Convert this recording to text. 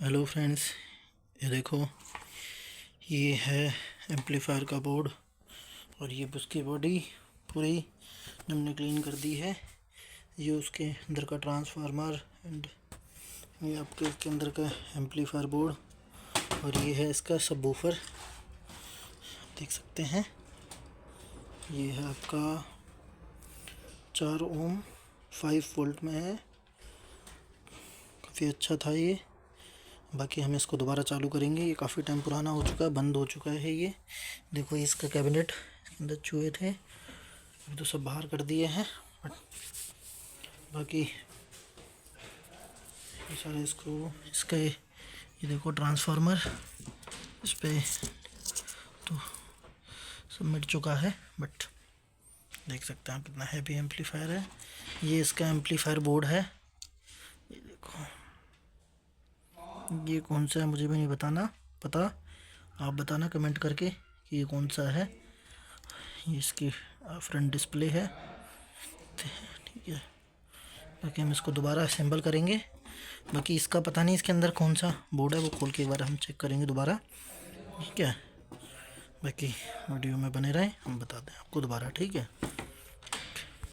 Hello friends, ये देखो, ये है एम्पलीफायर का बोर्ड। और ये उसकी बॉडी पूरी हमने क्लीन कर दी है। ये उसके अंदर का ट्रांसफार्मर एंड ये आपके इसके अंदर का एम्पलीफायर बोर्ड। और ये है इसका सबवूफर, देख सकते हैं। ये है आपका 4 ओम 5 वोल्ट में है। काफ़ी अच्छा था ये। बाकी हम इसको दोबारा चालू करेंगे। ये काफ़ी टाइम पुराना हो चुका है, बंद हो चुका है ये। देखो, इसका कैबिनेट, इसके अंदर चूहे थे, अभी तो सब बाहर कर दिए हैं। बट बाकी ये सारे स्क्रू, इसका ये देखो ट्रांसफार्मर, इस पे तो सब मिट चुका है। बट देख सकते हैं कितना हैवी एम्पलीफायर है। ये इसका एम्पलीफायर बोर्ड है। ये देखो, ये कौन सा है मुझे भी नहीं पता। आप बताना कमेंट करके कि ये कौन सा है। ये इसकी फ्रंट डिस्प्ले है, ठीक है। बाकी हम इसको दोबारा असेंबल करेंगे। बाकी इसका पता नहीं इसके अंदर कौन सा बोर्ड है, वो खोल के एक बार हम चेक करेंगे दोबारा, ठीक है। बाकी वीडियो में बने रहें, हम बताते हैं आपको दोबारा, ठीक है।